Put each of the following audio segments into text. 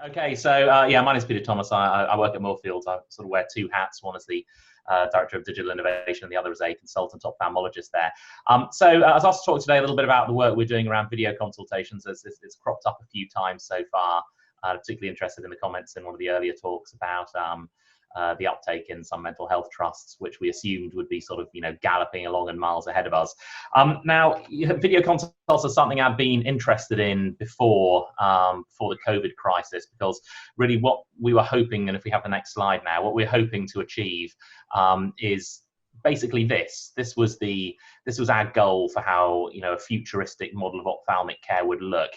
Okay, so yeah, my name is Peter Thomas. I work at Moorfields. I sort of wear two hats. One is the Director of Digital Innovation, and the other is a consultant ophthalmologist there. So I was asked to talk today a little bit about the work we're doing around video consultations, as it's cropped up a few times so far. Particularly interested in the comments in one of the earlier talks about the uptake in some mental health trusts, which we assumed would be sort of, galloping along and miles ahead of us. Now, video consults are something I've been interested in before the COVID crisis, because really what we were hoping, and if we have the next slide now, what we're hoping to achieve is basically this. This was our goal for how a futuristic model of ophthalmic care would look.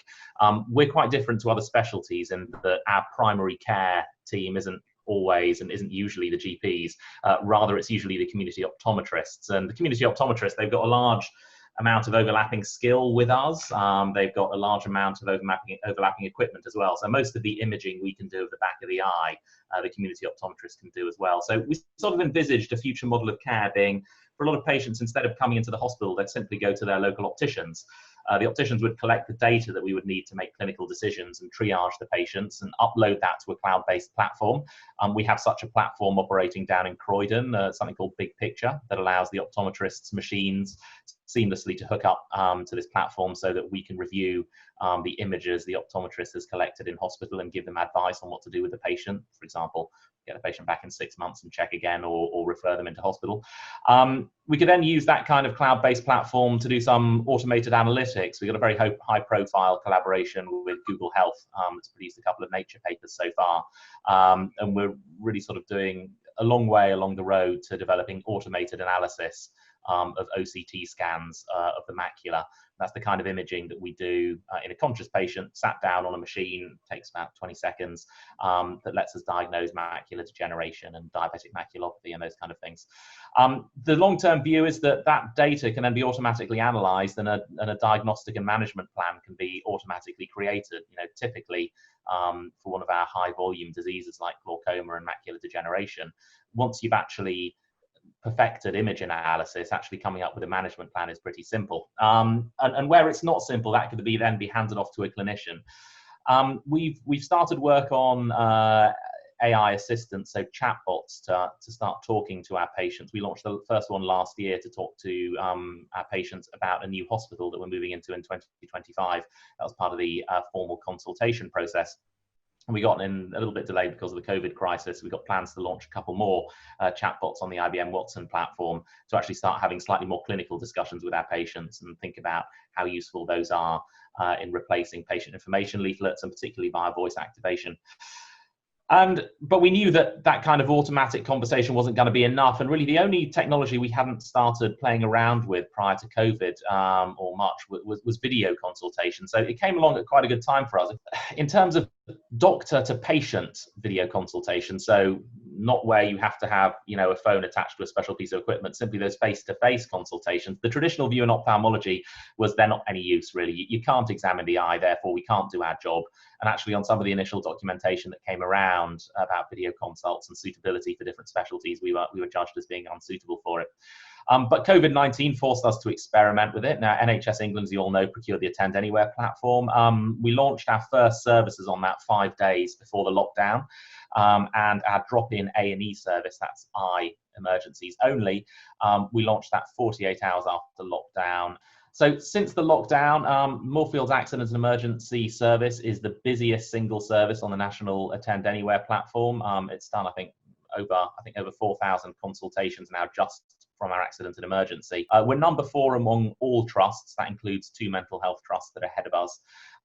We're quite different to other specialties in that our primary care team isn't always and isn't usually the GPs. Rather, it's usually the community optometrists. And the community optometrists, they've got a large amount of overlapping skill with us. They've got a large amount of overlapping equipment as well. So most of the imaging we can do of the back of the eye, the community optometrists can do as well. So we sort of envisaged a future model of care being, for a lot of patients, instead of coming into the hospital, they'd simply go to their local opticians. The opticians would collect the data that we would need to make clinical decisions and triage the patients and upload that to a cloud-based platform. We have such a platform operating down in Croydon, something called Big Picture, that allows the optometrists' machines seamlessly to hook up to this platform so that we can review the images the optometrist has collected in hospital and give them advice on what to do with the patient. For example, get the patient back in 6 months and check again, or refer them into hospital. We could then use that kind of cloud-based platform to do some automated analytics. We've got a very high-profile collaboration with Google Health that's produced a couple of Nature papers so far. And we're really sort of doing a long way along the road to developing automated analysis of OCT scans of the macula. That's the kind of imaging that we do in a conscious patient, sat down on a machine, takes about 20 seconds, that lets us diagnose macular degeneration and diabetic maculopathy and those kind of things. The long-term view is that that data can then be automatically analysed, and a diagnostic and management plan can be automatically created. Typically for one of our high-volume diseases like glaucoma and macular degeneration, once you've actually perfected image analysis, actually coming up with a management plan is pretty simple. And where it's not simple, that could then be handed off to a clinician. We've started work on AI assistants, so chatbots, to start talking to our patients. We launched the first one last year to talk to our patients about a new hospital that we're moving into in 2025. That was part of the formal consultation process. We got in a little bit delayed because of the COVID crisis. We've got plans to launch a couple more chatbots on the IBM Watson platform to actually start having slightly more clinical discussions with our patients and think about how useful those are in replacing patient information leaflets, and particularly via voice activation. But we knew that that kind of automatic conversation wasn't going to be enough. And really the only technology we hadn't started playing around with prior to COVID or much was video consultation. So it came along at quite a good time for us. In terms of doctor to patient video consultation, so not where you have to have a phone attached to a special piece of equipment, simply those face-to-face consultations. The traditional view in ophthalmology was they're not any use, really. You can't examine the eye, therefore we can't do our job. And actually on some of the initial documentation that came around about video consults and suitability for different specialties, we were judged as being unsuitable for it. But COVID-19 forced us to experiment with it. Now, NHS England, as you all know, procured the Attend Anywhere platform. We launched our first services on that 5 days before the lockdown. And our drop-in A&E service, that's eye emergencies only, we launched that 48 hours after lockdown. So since the lockdown, Moorfields Accident and Emergency Service is the busiest single service on the national Attend Anywhere platform. It's done, I think, over 4,000 consultations now just from our accident and emergency. We're number 4 among all trusts. That includes 2 mental health trusts that are ahead of us.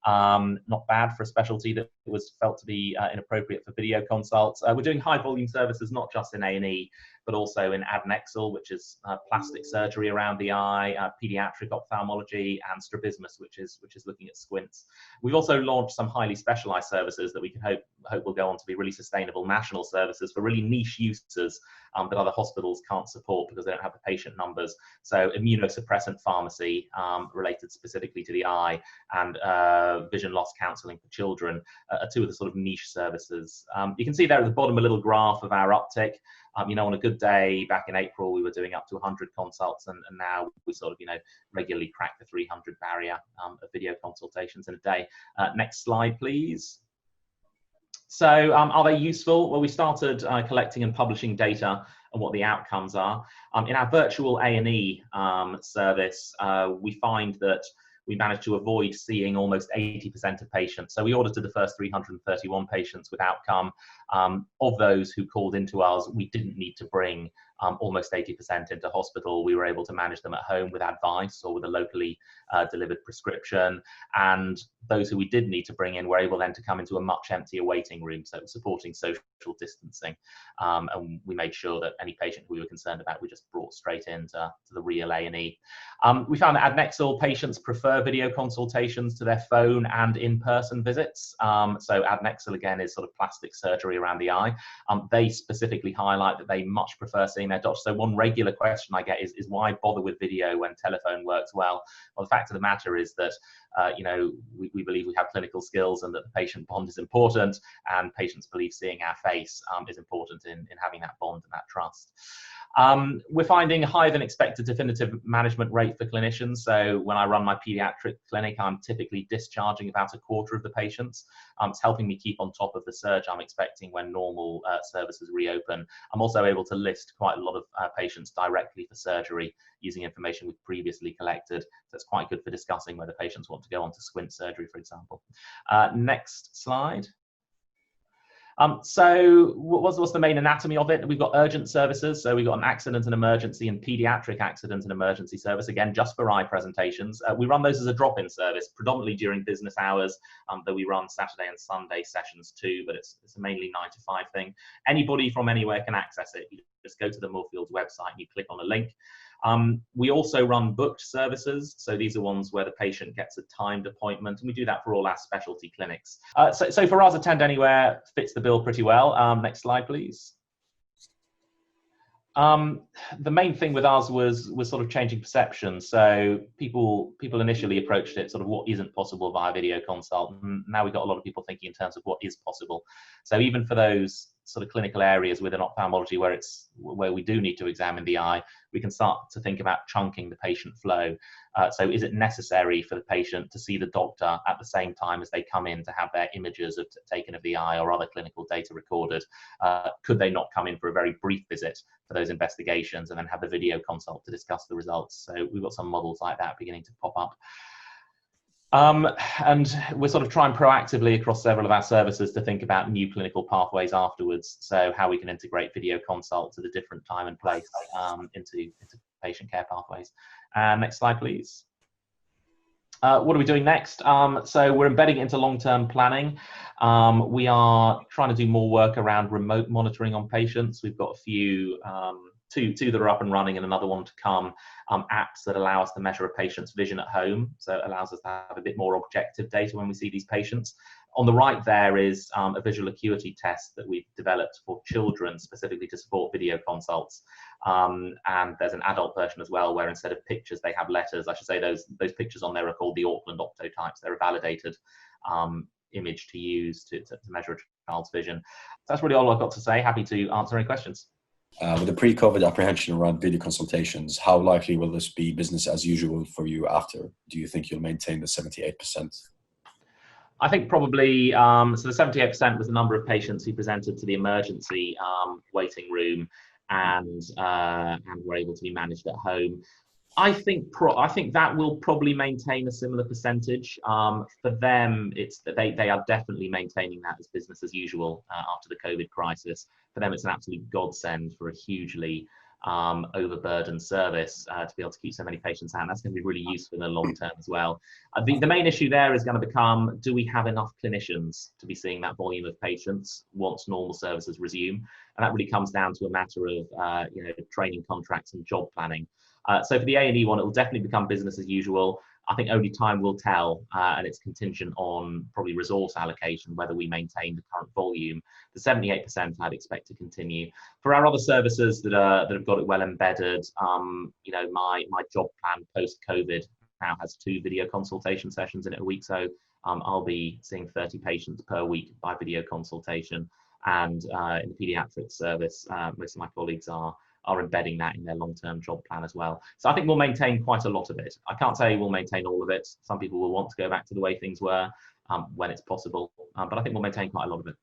Not bad for a specialty that was felt to be inappropriate for video consults. We're doing high volume services, not just in A&E, but also in adnexal, which is plastic surgery around the eye, pediatric ophthalmology, and strabismus, which is looking at squints. We've also launched some highly specialized services that we can hope will go on to be really sustainable national services for really niche users that other hospitals can't support because they don't have the patient numbers. So immunosuppressant pharmacy related specifically to the eye, and vision loss counselling for children are 2 of the sort of niche services. You can see there at the bottom a little graph of our uptick. On a good day back in April, we were doing up to 100 consults, and now we sort of, regularly crack the 300 barrier of video consultations in a day. Next slide, please. So are they useful? Well, we started collecting and publishing data on what the outcomes are. In our virtual A&E service, we find that we managed to avoid seeing almost 80% of patients. So we audited the first 331 patients with outcome. Of those who called into us, we didn't need to bring almost 80% into hospital. We were able to manage them at home with advice or with a locally delivered prescription. And those who we did need to bring in were able then to come into a much emptier waiting room, so supporting social distancing. And we made sure that any patient we were concerned about, we just brought straight into the real A&E. We found that Adnexal patients prefer video consultations to their phone and in-person visits. So Adnexal, again, is sort of plastic surgery around the eye. They specifically highlight that they much prefer seeing their doctor. So one regular question I get is why bother with video when telephone works well? Well, the fact of the matter is that we believe we have clinical skills and that the patient bond is important, and patients believe seeing our face is important in having that bond and that trust. We're finding a higher than expected definitive management rate for clinicians. So when I run my pediatric clinic, I'm typically discharging about a quarter of the patients. It's helping me keep on top of the surge I'm expecting when normal services reopen. I'm also able to list quite a lot of patients directly for surgery using information we've previously collected. So it's quite good for discussing whether patients want to go on to squint surgery, for example. Next slide. So what's the main anatomy of it? We've got urgent services. So we've got an accident and emergency and pediatric accident and emergency service, again, just for eye presentations. We run those as a drop-in service, predominantly during business hours, though we run Saturday and Sunday sessions too, but it's a mainly 9 to 5 thing. Anybody from anywhere can access it. You just go to the Moorfields website and you click on a link. We also run booked services. So these are ones where the patient gets a timed appointment, and we do that for all our specialty clinics. So for us, Attend Anywhere fits the bill pretty well. Next slide, please. The main thing with us was sort of changing perception. So people initially approached it sort of what isn't possible via video consult. And now we've got a lot of people thinking in terms of what is possible. So even for those sort of clinical areas within ophthalmology where we do need to examine the eye, we can start to think about chunking the patient flow. So is it necessary for the patient to see the doctor at the same time as they come in to have their images taken of the eye or other clinical data recorded? Could they not come in for a very brief visit for those investigations and then have the video consult to discuss the results? So we've got some models like that beginning to pop up. And we're sort of trying proactively across several of our services to think about new clinical pathways afterwards. So how we can integrate video consults at a different time and place into patient care pathways. Next slide, please. What are we doing next? So we're embedding it into long-term planning. We are trying to do more work around remote monitoring on patients. We've got a few, two that are up and running and another one to come, apps that allow us to measure a patient's vision at home. So it allows us to have a bit more objective data when we see these patients. On the right there is a visual acuity test that we've developed for children specifically to support video consults. And there's an adult version as well where instead of pictures they have letters. I should say those pictures on there are called the Auckland optotypes. They're a validated image to use to measure a child's vision. So that's really all I've got to say. Happy to answer any questions. With the pre-COVID apprehension around video consultations, how likely will this be business as usual for you after? Do you think you'll maintain the 78%? I think probably, so the 78% was the number of patients who presented to the emergency waiting room and were able to be managed at home. I think that will probably maintain a similar percentage. For them, they are definitely maintaining that as business as usual after the COVID crisis. For them, it's an absolute godsend for a hugely overburdened service to be able to keep so many patients out. That's going to be really useful in the long term as well. The main issue there is going to become, do we have enough clinicians to be seeing that volume of patients once normal services resume? And that really comes down to a matter of training contracts and job planning. So for the A&E one, it will definitely become business as usual. I think only time will tell, and it's contingent on probably resource allocation, whether we maintain the current volume. The 78% I'd expect to continue. For our other services that have got it well embedded, my job plan post-COVID now has 2 video consultation sessions in it a week. So I'll be seeing 30 patients per week by video consultation. And in the pediatric service, most of my colleagues are embedding that in their long-term job plan as well. So I think we'll maintain quite a lot of it. I can't say we'll maintain all of it. Some people will want to go back to the way things were when it's possible, but I think we'll maintain quite a lot of it.